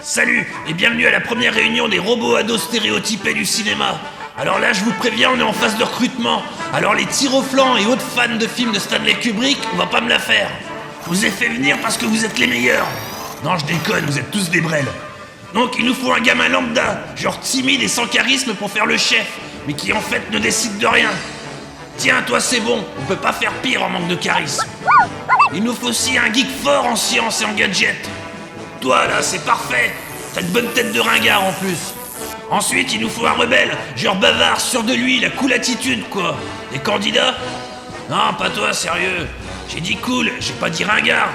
Salut et bienvenue à la première réunion des robots ados stéréotypés du cinéma. Alors là, je vous préviens, on est en phase de recrutement. Alors les tirs au flanc et autres fans de films de Stanley Kubrick, on va pas me la faire. Je vous ai fait venir parce que vous êtes les meilleurs. Non, je déconne, vous êtes tous des brels. Donc il nous faut un gamin lambda, genre timide et sans charisme pour faire le chef, mais qui en fait ne décide de rien. Tiens, toi c'est bon, on peut pas faire pire en manque de charisme. Il nous faut aussi un geek fort en science et en gadgets. Toi là, c'est parfait. T'as une bonne tête de ringard en plus. Ensuite, il nous faut un rebelle, genre bavard, sûr de lui, la cool attitude quoi. Des candidats? Non, pas toi, sérieux. J'ai dit cool, j'ai pas dit ringard.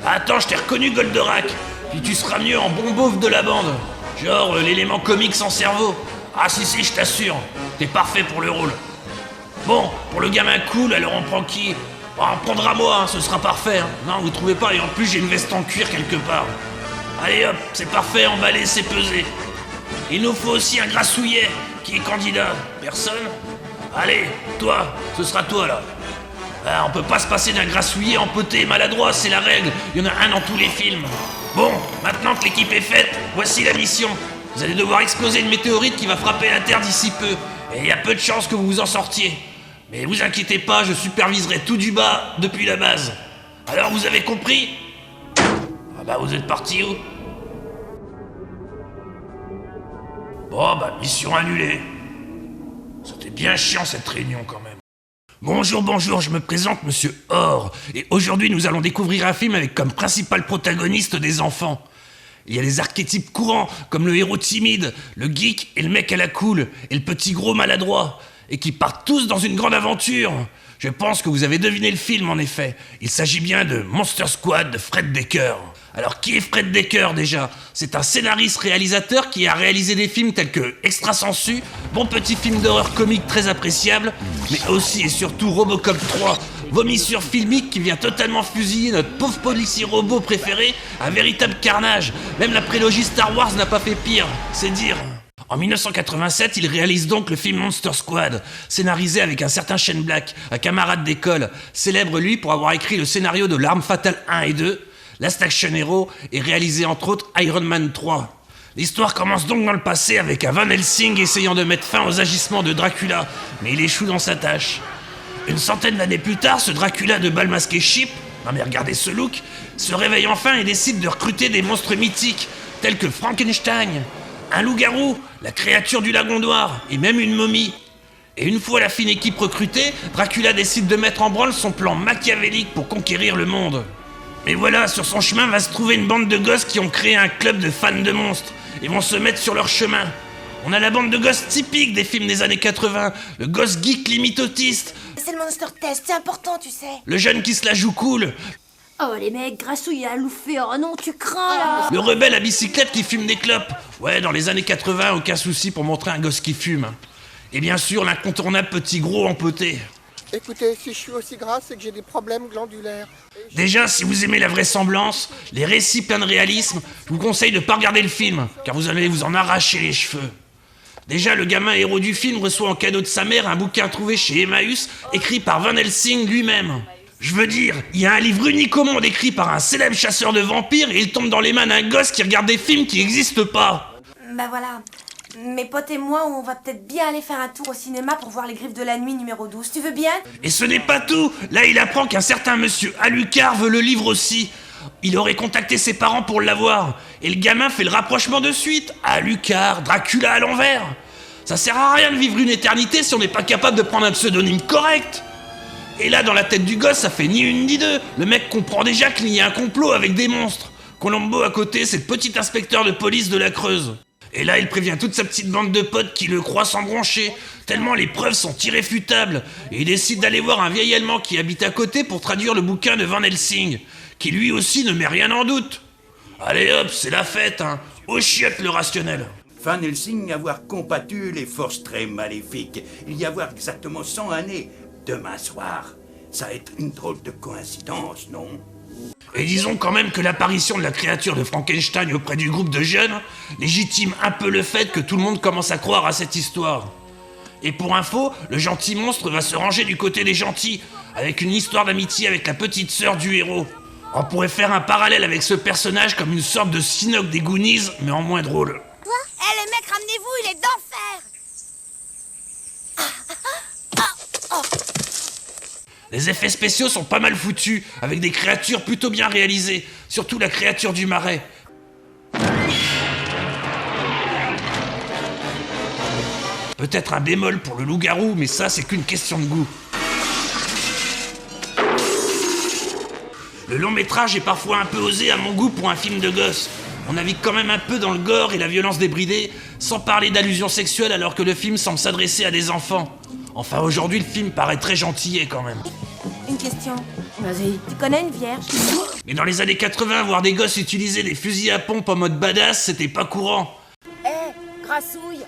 Attends, je t'ai reconnu Goldorak. Puis tu seras mieux en bon beauf de la bande. Genre l'élément comique sans cerveau. Ah si, je t'assure, t'es parfait pour le rôle. Bon, pour le gamin cool, alors on prend qui? Bon, on prendra moi, hein, ce sera parfait. Hein. Non, vous trouvez pas, et en plus j'ai une veste en cuir quelque part. Allez hop, c'est parfait, emballé, c'est pesé. Il nous faut aussi un grassouillet. Qui est candidat? Personne? Allez, toi, ce sera toi là. Ah, on peut pas se passer d'un grassouillet empoté et maladroit, c'est la règle. Il y en a un dans tous les films. Bon, maintenant que l'équipe est faite, voici la mission. Vous allez devoir exploser une météorite qui va frapper la Terre d'ici peu. Et il y a peu de chances que vous vous en sortiez. Mais vous inquiétez pas, je superviserai tout du bas depuis la base. Alors vous avez compris? Ah bah vous êtes partis où? Bon bah mission annulée. C'était bien chiant cette réunion quand même. Bonjour, je me présente Monsieur Or. Et aujourd'hui nous allons découvrir un film avec comme principal protagoniste des enfants. Il y a les archétypes courants, comme le héros timide, le geek et le mec à la cool, et le petit gros maladroit, et qui partent tous dans une grande aventure. Je pense que vous avez deviné le film en effet. Il s'agit bien de Monster Squad de Fred Dekker. Alors qui est Fred Dekker déjà? C'est un scénariste-réalisateur qui a réalisé des films tels que Extrasensu, bon petit film d'horreur comique très appréciable, mais aussi et surtout Robocop 3, vomissure filmique qui vient totalement fusiller notre pauvre policier robot préféré, un véritable carnage. Même la prélogie Star Wars n'a pas fait pire, c'est dire. En 1987, il réalise donc le film Monster Squad, scénarisé avec un certain Shane Black, un camarade d'école, célèbre lui pour avoir écrit le scénario de L'Arme Fatale 1 et 2, Last Action Hero et réalisé entre autres Iron Man 3. L'histoire commence donc dans le passé avec un Van Helsing essayant de mettre fin aux agissements de Dracula, mais il échoue dans sa tâche. Une centaine d'années plus tard, ce Dracula de bal masqué cheap, non mais regardez ce look, se réveille enfin et décide de recruter des monstres mythiques, tels que Frankenstein, un loup-garou, la créature du lagon noir, et même une momie. Et une fois la fine équipe recrutée, Dracula décide de mettre en branle son plan machiavélique pour conquérir le monde. Mais voilà, sur son chemin va se trouver une bande de gosses qui ont créé un club de fans de monstres, et vont se mettre sur leur chemin. On a la bande de gosses typique des films des années 80, le gosse geek limite autiste. C'est le monster test, c'est important, tu sais. Le jeune qui se la joue cool. Oh, les mecs, grassouilles à louffer, oh non, tu crains, là. Le rebelle à bicyclette qui fume des clopes. Ouais, dans les années 80, aucun souci pour montrer un gosse qui fume. Et bien sûr, l'incontournable petit gros empoté. Écoutez, si je suis aussi gras, c'est que j'ai des problèmes glandulaires. Déjà, si vous aimez la vraisemblance, les récits pleins de réalisme, je vous conseille de pas regarder le film, car vous allez vous en arracher les cheveux. Déjà, le gamin héros du film reçoit en cadeau de sa mère un bouquin trouvé chez Emmaüs, écrit par Van Helsing lui-même. Je veux dire, il y a un livre unique au monde écrit par un célèbre chasseur de vampires et il tombe dans les mains d'un gosse qui regarde des films qui n'existent pas. Bah voilà, mes potes et moi, on va peut-être bien aller faire un tour au cinéma pour voir Les Griffes de la Nuit numéro 12, tu veux bien? Et ce n'est pas tout. Là, il apprend qu'un certain monsieur Alucard veut le livre aussi. Il aurait contacté ses parents pour l'avoir. Et le gamin fait le rapprochement de suite. Alucard, Dracula à l'envers. Ça sert à rien de vivre une éternité si on n'est pas capable de prendre un pseudonyme correct. Et là, dans la tête du gosse, ça fait ni une ni deux. Le mec comprend déjà qu'il y a un complot avec des monstres. Colombo à côté, c'est le petit inspecteur de police de la Creuse. Et là, il prévient toute sa petite bande de potes qui le croient sans broncher, tellement les preuves sont irréfutables. Et il décide d'aller voir un vieil Allemand qui habite à côté pour traduire le bouquin de Van Helsing, qui lui aussi ne met rien en doute. Allez hop, c'est la fête, hein. Au chiotte le rationnel. Van Helsing avoir combattu les forces très maléfiques, il y avoir exactement 100 années, demain soir. Ça va être une drôle de coïncidence, non? Et disons quand même que l'apparition de la créature de Frankenstein auprès du groupe de jeunes légitime un peu le fait que tout le monde commence à croire à cette histoire. Et pour info, le gentil monstre va se ranger du côté des gentils, avec une histoire d'amitié avec la petite sœur du héros. On pourrait faire un parallèle avec ce personnage comme une sorte de Sinoc des Goonies, mais en moins drôle. Quoi? Eh les mecs, ramenez-vous, il est d'enfer! Les effets spéciaux sont pas mal foutus, avec des créatures plutôt bien réalisées, surtout la créature du marais. Peut-être un bémol pour le loup-garou, mais ça c'est qu'une question de goût. Le long métrage est parfois un peu osé à mon goût pour un film de gosse. On navigue quand même un peu dans le gore et la violence débridée, sans parler d'allusions sexuelles alors que le film semble s'adresser à des enfants. Enfin aujourd'hui le film paraît très gentillet quand même. Une question. Vas-y. Tu connais une vierge? Mais dans les années 80, voir des gosses utiliser des fusils à pompe en mode badass, c'était pas courant. Eh, grassouille.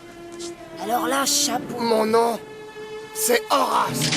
Alors là, chapeau. Mon nom, c'est Horace.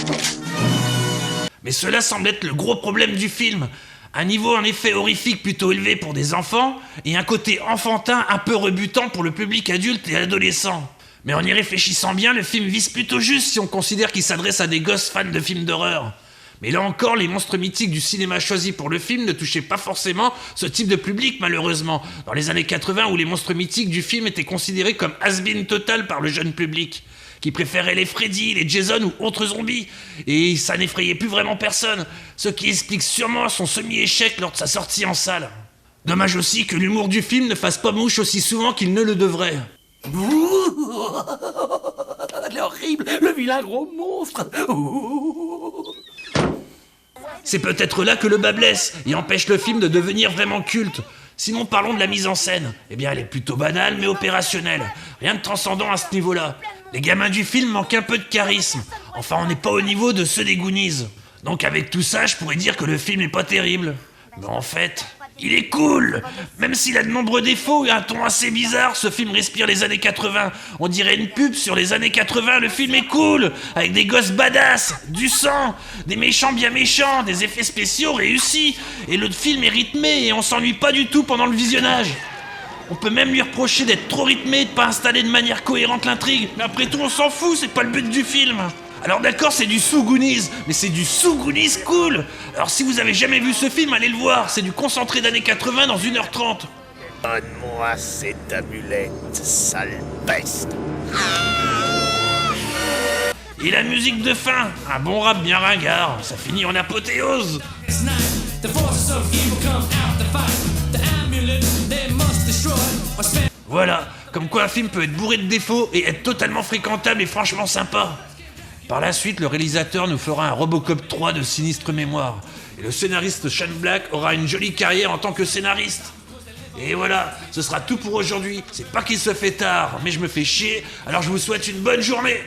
Mais cela semble être le gros problème du film. Un niveau en effet horrifique plutôt élevé pour des enfants, et un côté enfantin un peu rebutant pour le public adulte et adolescent. Mais en y réfléchissant bien, le film vise plutôt juste si on considère qu'il s'adresse à des gosses fans de films d'horreur. Mais là encore, les monstres mythiques du cinéma choisi pour le film ne touchaient pas forcément ce type de public malheureusement, dans les années 80 où les monstres mythiques du film étaient considérés comme has-been total par le jeune public, qui préférait les Freddy, les Jason ou autres zombies, et ça n'effrayait plus vraiment personne, ce qui explique sûrement son semi-échec lors de sa sortie en salle. Dommage aussi que l'humour du film ne fasse pas mouche aussi souvent qu'il ne le devrait. L'horrible, le vilain gros monstre. C'est peut-être là que le bas blesse et empêche le film de devenir vraiment culte. Sinon parlons de la mise en scène. Eh bien elle est plutôt banale mais opérationnelle. Rien de transcendant à ce niveau-là. Les gamins du film manquent un peu de charisme. Enfin on n'est pas au niveau de ceux des Goonies. Donc avec tout ça je pourrais dire que le film est pas terrible. Mais en fait, il est cool. Même s'il a de nombreux défauts et un ton assez bizarre, ce film respire les années 80. On dirait une pub sur les années 80, le film est cool. Avec des gosses badass, du sang, des méchants bien méchants, des effets spéciaux réussis. Et le film est rythmé et on s'ennuie pas du tout pendant le visionnage. On peut même lui reprocher d'être trop rythmé et de pas installer de manière cohérente l'intrigue. Mais après tout on s'en fout, c'est pas le but du film. Alors d'accord, c'est du sous-Goonies, mais c'est du sous-Goonies cool. Alors si vous avez jamais vu ce film, allez le voir, c'est du concentré d'années 80 dans 1h30. Donne-moi cette amulette, sale peste. Et la musique de fin, un bon rap bien ringard, ça finit en apothéose. Voilà, comme quoi un film peut être bourré de défauts et être totalement fréquentable et franchement sympa. Par la suite, le réalisateur nous fera un Robocop 3 de sinistre mémoire. Et le scénariste Shane Black aura une jolie carrière en tant que scénariste. Et voilà, ce sera tout pour aujourd'hui. C'est pas qu'il se fait tard, mais je me fais chier, alors je vous souhaite une bonne journée.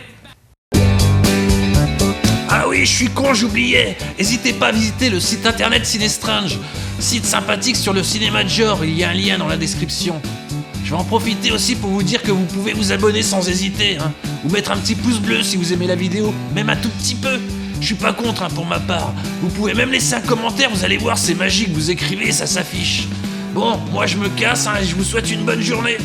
Ah oui, je suis con, j'oubliais. N'hésitez pas à visiter le site internet Cinestrange. Site sympathique sur le cinéma de genre, il y a un lien dans la description. Je vais en profiter aussi pour vous dire que vous pouvez vous abonner sans hésiter, hein, ou mettre un petit pouce bleu si vous aimez la vidéo, même un tout petit peu. Je suis pas contre pour ma part. Vous pouvez même laisser un commentaire, vous allez voir, c'est magique, vous écrivez et ça s'affiche. Bon, moi je me casse et je vous souhaite une bonne journée.